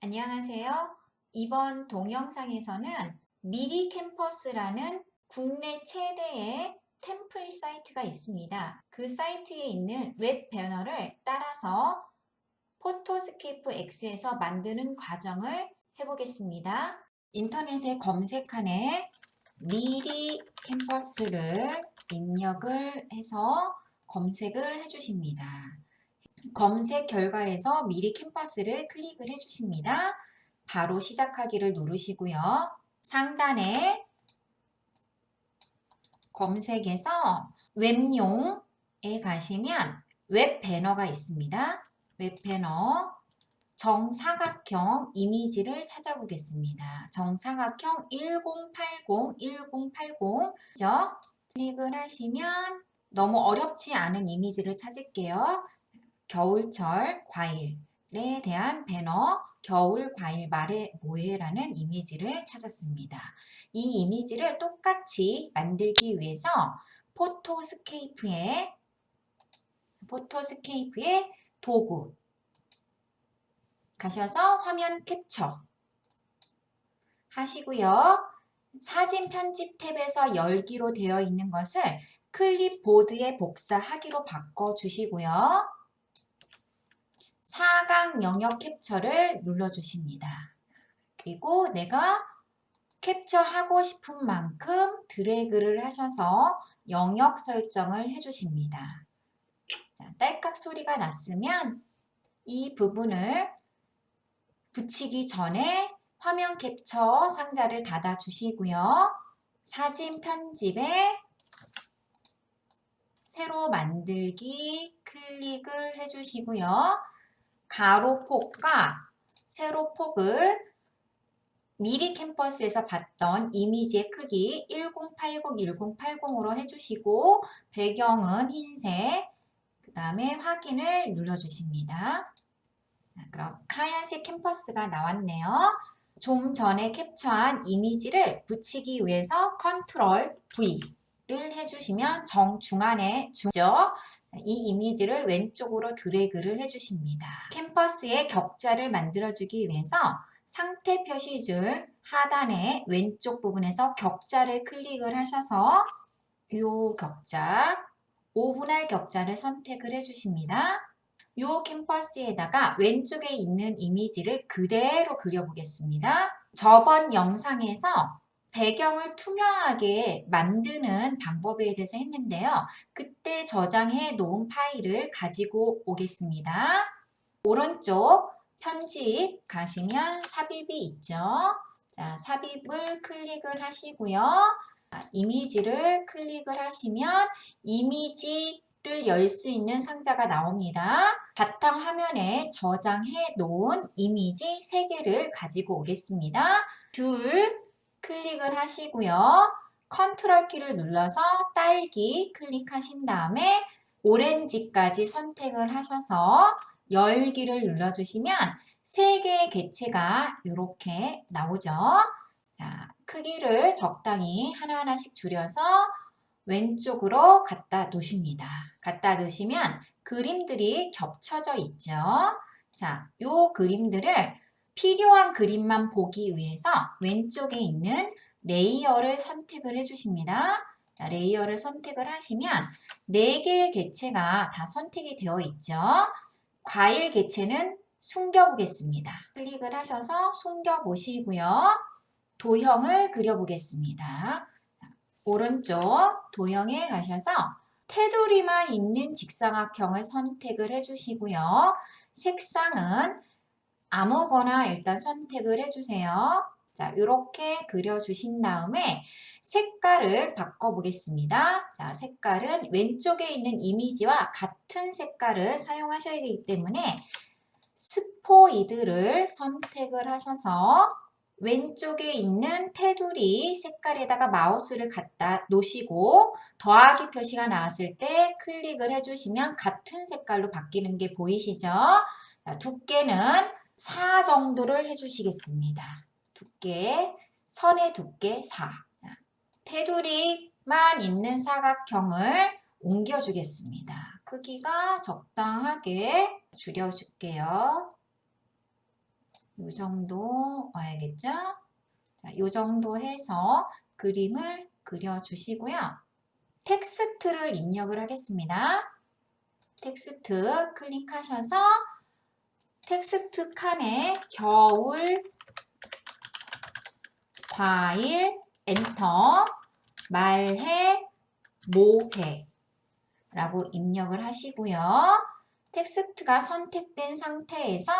안녕하세요. 이번 동영상에서는 미리 캠퍼스라는 국내 최대의 템플릿 사이트가 있습니다. 그 사이트에 있는 웹 배너를 따라서 포토스케이프 X에서 만드는 과정을 해보겠습니다. 인터넷에 검색칸에 미리 캠퍼스를 입력을 해서 검색을 해주십니다. 검색 결과에서 미리 캠퍼스를 클릭을 해주십니다. 바로 시작하기를 누르시고요. 상단에 검색에서 웹용에 가시면 웹 배너가 있습니다. 웹 배너 정사각형 이미지를 찾아보겠습니다. 정사각형 1080 클릭을 하시면 너무 어렵지 않은 이미지를 찾을게요. 겨울철 과일에 대한 배너 겨울 과일 말해 뭐해라는 이미지를 찾았습니다. 이 이미지를 똑같이 만들기 위해서 포토스케이프의 도구 가셔서 화면 캡처 하시고요. 사진 편집 탭에서 열기로 되어 있는 것을 클립보드에 복사하기로 바꿔주시고요. 사각 영역 캡처를 눌러주십니다. 그리고 내가 캡처하고 싶은 만큼 드래그를 하셔서 영역 설정을 해주십니다. 자, 딸깍 소리가 났으면 이 부분을 붙이기 전에 화면 캡처 상자를 닫아 주시고요. 사진 편집에 새로 만들기 클릭을 해주시고요. 가로폭과 세로폭을 미리 캠퍼스에서 봤던 이미지의 크기 1080으로 해주시고 배경은 흰색, 그 다음에 확인을 눌러주십니다. 그럼 하얀색 캠퍼스가 나왔네요. 좀 전에 캡처한 이미지를 붙이기 위해서 컨트롤 V를 해주시면 정중앙에 주죠. 이 이미지를 왼쪽으로 드래그를 해주십니다. 캠퍼스의 격자를 만들어주기 위해서 상태 표시줄 하단의 왼쪽 부분에서 격자를 클릭을 하셔서 이 격자, 오분할 격자를 선택을 해주십니다. 이 캠퍼스에다가 왼쪽에 있는 이미지를 그대로 그려보겠습니다. 저번 영상에서 배경을 투명하게 만드는 방법에 대해서 했는데요. 그때 저장해 놓은 파일을 가지고 오겠습니다. 오른쪽 편집 가시면 삽입이 있죠. 자, 삽입을 클릭을 하시고요. 이미지를 클릭을 하시면 이미지를 열 수 있는 상자가 나옵니다. 바탕 화면에 저장해 놓은 이미지 3개를 가지고 오겠습니다. 둘 클릭을 하시고요. 컨트롤 키를 눌러서 딸기 클릭하신 다음에 오렌지까지 선택을 하셔서 열기를 눌러주시면 3개의 객체가 이렇게 나오죠. 자, 크기를 적당히 하나하나씩 줄여서 왼쪽으로 갖다 놓으십니다. 갖다 놓으시면 그림들이 겹쳐져 있죠. 자, 요 그림들을 필요한 그림만 보기 위해서 왼쪽에 있는 레이어를 선택을 해주십니다. 자, 레이어를 선택을 하시면 4개의 객체가 다 선택이 되어 있죠. 과일 객체는 숨겨보겠습니다. 클릭을 하셔서 숨겨보시고요. 도형을 그려보겠습니다. 오른쪽 도형에 가셔서 테두리만 있는 직사각형을 선택을 해주시고요. 색상은 아무거나 일단 선택을 해주세요. 자, 이렇게 그려주신 다음에 색깔을 바꿔보겠습니다. 자, 색깔은 왼쪽에 있는 이미지와 같은 색깔을 사용하셔야 되기 때문에 스포이드를 선택을 하셔서 왼쪽에 있는 테두리 색깔에다가 마우스를 갖다 놓으시고 더하기 표시가 나왔을 때 클릭을 해주시면 같은 색깔로 바뀌는 게 보이시죠? 자, 두께는 4 정도를 해주시겠습니다. 두께, 선의 두께 4. 자, 테두리만 있는 사각형을 옮겨주겠습니다. 크기가 적당하게 줄여줄게요. 요 정도 와야겠죠? 자, 요 정도 해서 그림을 그려주시고요. 텍스트를 입력을 하겠습니다. 텍스트 클릭하셔서 텍스트 칸에 겨울, 과일, 엔터, 말해, 뭐해 라고 입력을 하시고요. 텍스트가 선택된 상태에서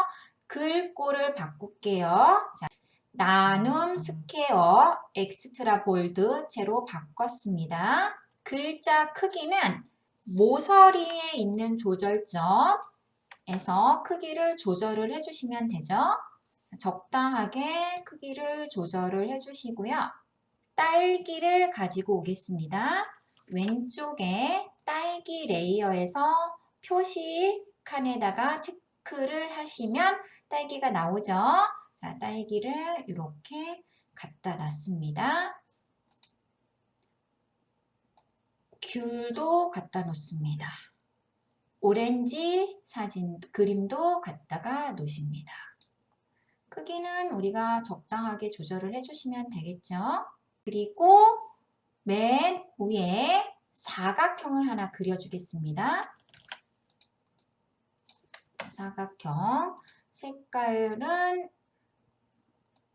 글꼴을 바꿀게요. 자, 나눔 스퀘어 엑스트라 볼드 채로 바꿨습니다. 글자 크기는 모서리에 있는 조절점에서 크기를 조절을 해주시면 되죠. 적당하게 크기를 조절을 해주시고요. 딸기를 가지고 오겠습니다. 왼쪽에 딸기 레이어에서 표시 칸에다가 체크를 하시면 딸기가 나오죠. 자, 딸기를 이렇게 갖다 놨습니다. 귤도 갖다 놓습니다. 오렌지 사진 그림도 갖다가 놓으십니다. 크기는 우리가 적당하게 조절을 해주시면 되겠죠. 그리고 맨 위에 사각형을 하나 그려주겠습니다. 사각형 색깔은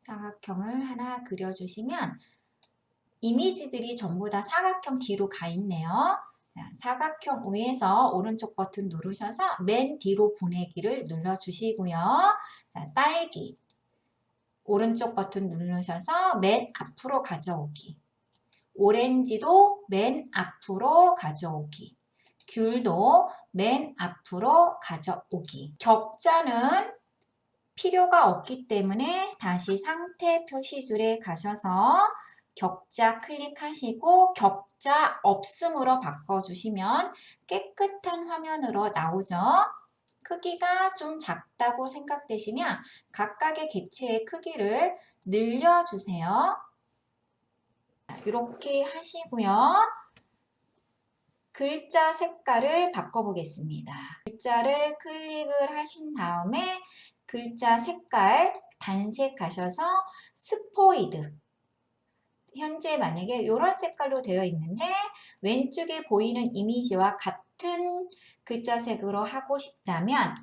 사각형을 하나 그려주시면 이미지들이 전부 다 사각형 뒤로 가 있네요. 자, 사각형 위에서 오른쪽 버튼 누르셔서 맨 뒤로 보내기를 눌러주시고요. 자, 딸기 오른쪽 버튼 누르셔서 맨 앞으로 가져오기. 오렌지도 맨 앞으로 가져오기. 귤도 맨 앞으로 가져오기. 격자는 필요가 없기 때문에 다시 상태 표시줄에 가셔서 격자 클릭하시고 격자 없음으로 바꿔주시면 깨끗한 화면으로 나오죠. 크기가 좀 작다고 생각되시면 각각의 객체의 크기를 늘려주세요. 이렇게 하시고요. 글자 색깔을 바꿔보겠습니다. 글자를 클릭을 하신 다음에 글자 색깔 단색 가셔서 스포이드 현재 만약에 이런 색깔로 되어 있는데 왼쪽에 보이는 이미지와 같은 글자 색으로 하고 싶다면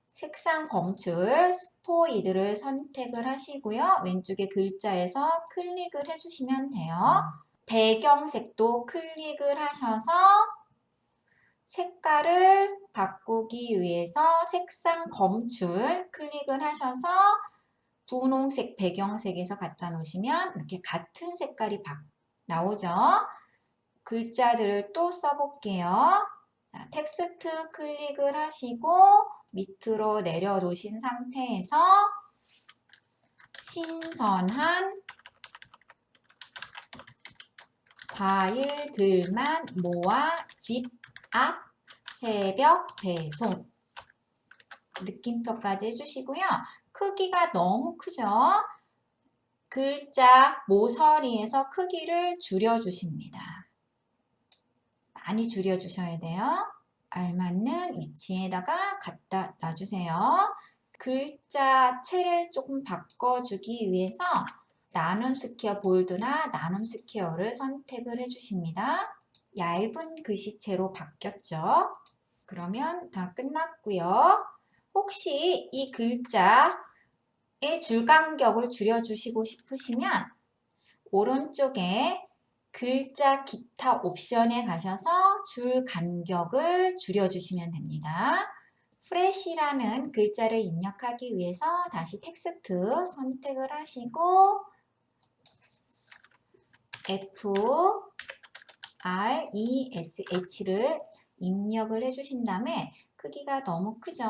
색상 검출 스포이드를 선택을 하시고요. 왼쪽에 글자에서 클릭을 해주시면 돼요. 배경색도 클릭을 하셔서 색깔을 바꾸기 위해서 색상 검출 클릭을 하셔서 분홍색 배경색에서 갖다 놓으시면 이렇게 같은 색깔이 나오죠. 글자들을 또 써볼게요. 자, 텍스트 클릭을 하시고 밑으로 내려놓으신 상태에서 신선한 과일들만 모아 집 앞 새벽 배송 느낌표까지 해주시고요. 크기가 너무 크죠? 글자 모서리에서 크기를 줄여주십니다. 많이 줄여주셔야 돼요. 알맞는 위치에다가 갖다 놔주세요. 글자체를 조금 바꿔주기 위해서 나눔 스퀘어 볼드나 나눔 스퀘어를 선택을 해주십니다. 얇은 글씨체로 바뀌었죠. 그러면 다 끝났고요. 혹시 이 글자의 줄 간격을 줄여주시고 싶으시면 오른쪽에 글자 기타 옵션에 가셔서 줄 간격을 줄여주시면 됩니다. 프레시라는 글자를 입력하기 위해서 다시 텍스트 선택을 하시고 FRESH를 입력을 해주신 다음에 크기가 너무 크죠?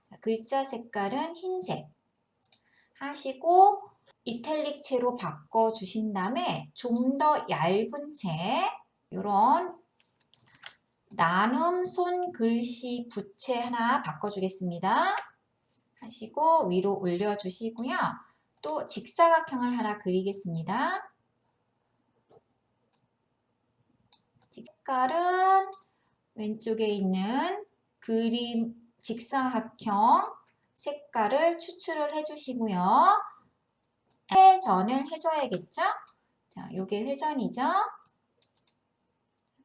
자, 글자 색깔은 흰색 하시고 이탈릭체로 바꿔주신 다음에 좀 더 얇은 체 이런 나눔 손 글씨 부채 하나 바꿔주겠습니다. 하시고 위로 올려주시고요. 또 직사각형을 하나 그리겠습니다. 색깔은 왼쪽에 있는 그림 직사각형 색깔을 추출을 해주시고요. 회전을 해줘야겠죠? 자, 요게 회전이죠?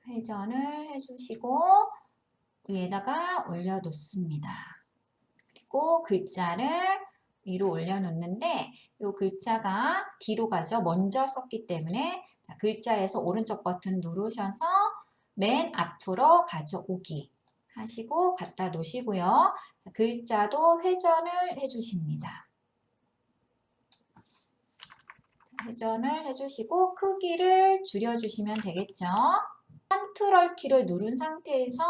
회전을 해주시고 위에다가 올려놓습니다. 그리고 글자를 위로 올려놓는데 이 글자가 뒤로 가죠. 먼저 썼기 때문에 자, 글자에서 오른쪽 버튼 누르셔서 맨 앞으로 가져오기 하시고 갖다 놓으시고요. 자, 글자도 회전을 해주십니다. 회전을 해주시고 크기를 줄여주시면 되겠죠. 컨트롤 키를 누른 상태에서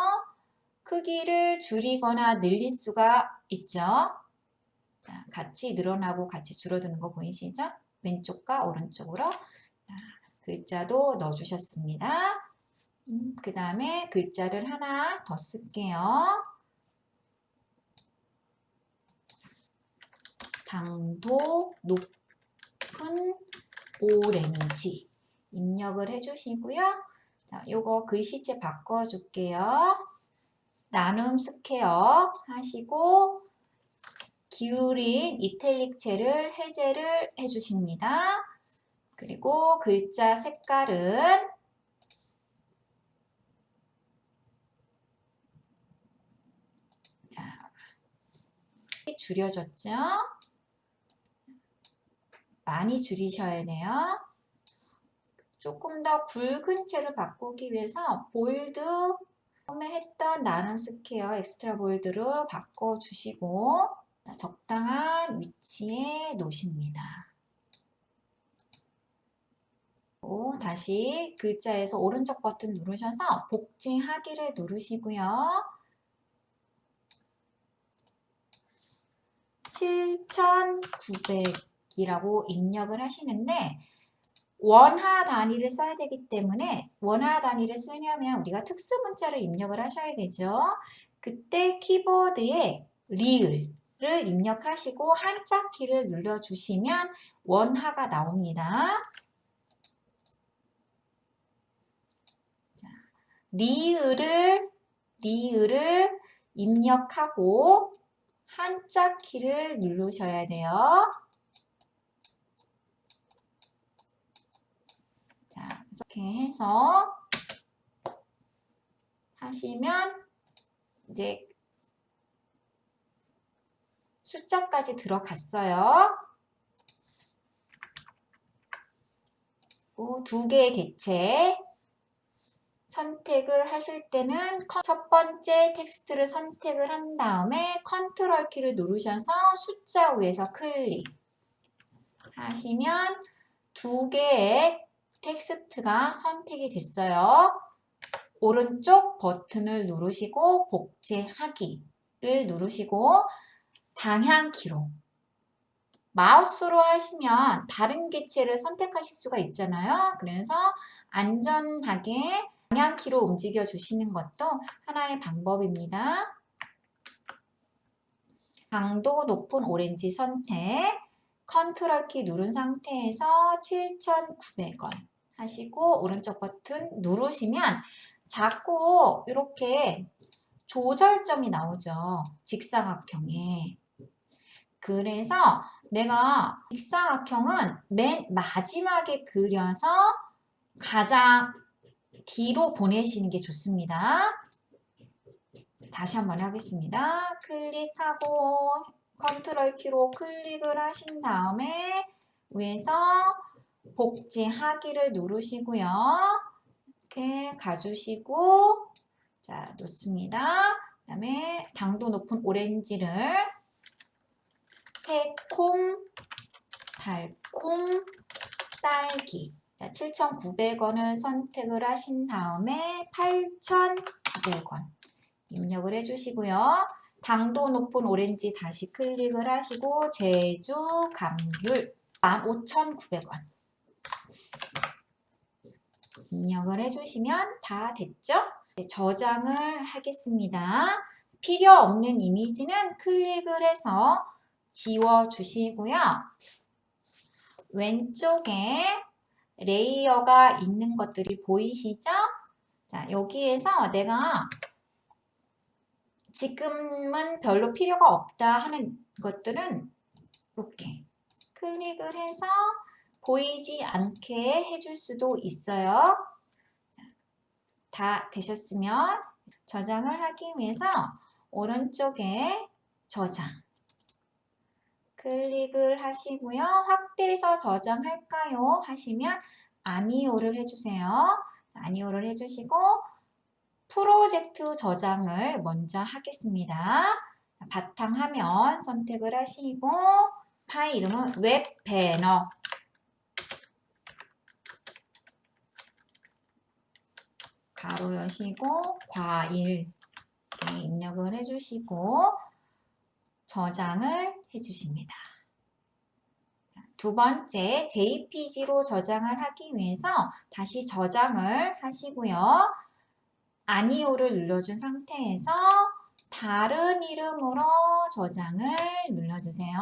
크기를 줄이거나 늘릴 수가 있죠. 자, 같이 늘어나고 같이 줄어드는 거 보이시죠? 왼쪽과 오른쪽으로. 자, 글자도 넣어주셨습니다. 그 다음에 글자를 하나 더 쓸게요. 당도 높은 오렌지 입력을 해주시고요. 자, 요거 글씨체 바꿔줄게요. 나눔 스퀘어 하시고 기울인 이탈릭체를 해제를 해주십니다. 그리고 글자 색깔은 자, 줄여줬죠? 많이 줄이셔야 돼요. 조금 더 굵은 채를 바꾸기 위해서 볼드 처음에 했던 나눔 스퀘어 엑스트라 볼드로 바꿔주시고 적당한 위치에 놓으십니다. 다시 글자에서 오른쪽 버튼 누르셔서 복제하기를 누르시고요. 7,900이라고 입력을 하시는데 원화 단위를 써야 되기 때문에 원화 단위를 쓰려면 우리가 특수 문자를 입력을 하셔야 되죠. 그때 키보드에 리을을 입력하시고 한자 키를 눌러주시면 원화가 나옵니다. 자, 리을을 입력하고 한자 키를 누르셔야 돼요. 자, 이렇게 해서 하시면 이제 숫자까지 들어갔어요. 두 개의 객체 선택을 하실 때는 첫 번째 텍스트를 선택을 한 다음에 컨트롤 키를 누르셔서 숫자 위에서 클릭 하시면 두 개의 텍스트가 선택이 됐어요. 오른쪽 버튼을 누르시고 복제하기를 누르시고 방향키로 마우스로 하시면 다른 객체를 선택하실 수가 있잖아요. 그래서 안전하게 방향키로 움직여 주시는 것도 하나의 방법입니다. 강도 높은 오렌지 선택, 컨트롤 키 누른 상태에서 7,900원 하시고 오른쪽 버튼 누르시면 자꾸 이렇게 조절점이 나오죠. 직사각형에. 그래서 내가 직사각형은 맨 마지막에 그려서 가장 뒤로 보내시는 게 좋습니다. 다시 한번 하겠습니다. 클릭하고 컨트롤 키로 클릭을 하신 다음에 위에서 복제하기를 누르시고요. 이렇게 가주시고 자 놓습니다. 그 다음에 당도 높은 오렌지를 새콤, 달콤, 딸기 7,900원을 선택을 하신 다음에 8,900원 입력을 해주시고요. 당도 높은 오렌지 다시 클릭을 하시고 제주 감귤 15,900원 입력을 해주시면 다 됐죠? 저장을 하겠습니다. 필요 없는 이미지는 클릭을 해서 지워주시고요. 왼쪽에 레이어가 있는 것들이 보이시죠? 자, 여기에서 내가 지금은 별로 필요가 없다 하는 이것들은 이렇게 클릭을 해서 보이지 않게 해줄 수도 있어요. 다 되셨으면 저장을 하기 위해서 오른쪽에 저장 클릭을 하시고요. 확대해서 저장할까요? 하시면 아니오를 해주세요. 아니오를 해주시고 프로젝트 저장을 먼저 하겠습니다. 바탕화면 선택을 하시고 파일 이름은 웹배너 가로 여시고 과일 입력을 해주시고 저장을 해주십니다. 두 번째 JPG로 저장을 하기 위해서 다시 저장을 하시고요. 아니오를 눌러준 상태에서 다른 이름으로 저장을 눌러주세요.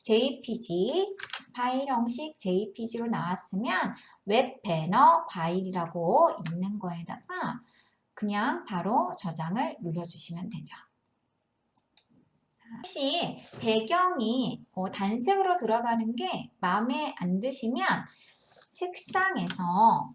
JPG 파일 형식 JPG로 나왔으면 웹배너 과일이라고 있는 거에다가 그냥 바로 저장을 눌러주시면 되죠. 혹시 배경이 단색으로 들어가는 게 마음에 안 드시면 색상에서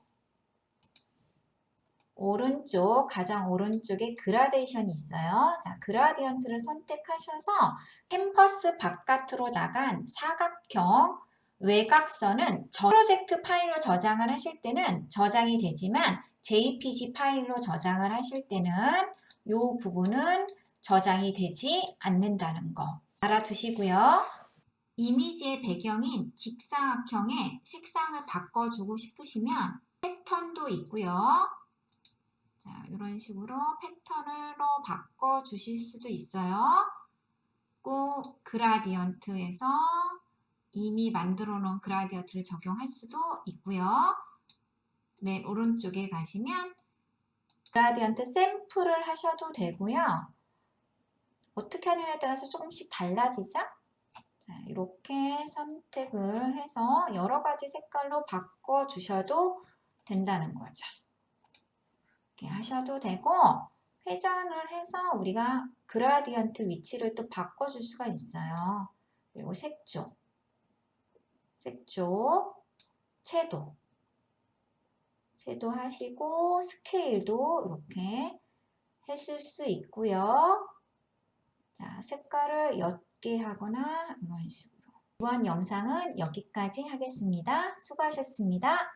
오른쪽, 가장 오른쪽에 그라데이션이 있어요. 자, 그라디언트를 선택하셔서 캔버스 바깥으로 나간 사각형 외곽선은 프로젝트 파일로 저장을 하실 때는 저장이 되지만 JPG 파일로 저장을 하실 때는 이 부분은 저장이 되지 않는다는 거 알아두시고요. 이미지의 배경인 직사각형의 색상을 바꿔주고 싶으시면 패턴도 있고요. 자, 이런 식으로 패턴으로 바꿔주실 수도 있어요. 꼭 그라디언트에서 이미 만들어 놓은 그라디언트를 적용할 수도 있고요. 맨 오른쪽에 가시면 그라디언트 샘플을 하셔도 되고요. 어떻게 하느냐에 따라서 조금씩 달라지죠? 자, 이렇게 선택을 해서 여러 가지 색깔로 바꿔주셔도 된다는 거죠. 이렇게 하셔도 되고 회전을 해서 우리가 그라디언트 위치를 또 바꿔줄 수가 있어요. 그리고 색조, 채도 하시고 스케일도 이렇게 하실 수 있고요. 자, 색깔을 옅게 하거나 이런 식으로. 이번 영상은 여기까지 하겠습니다. 수고하셨습니다.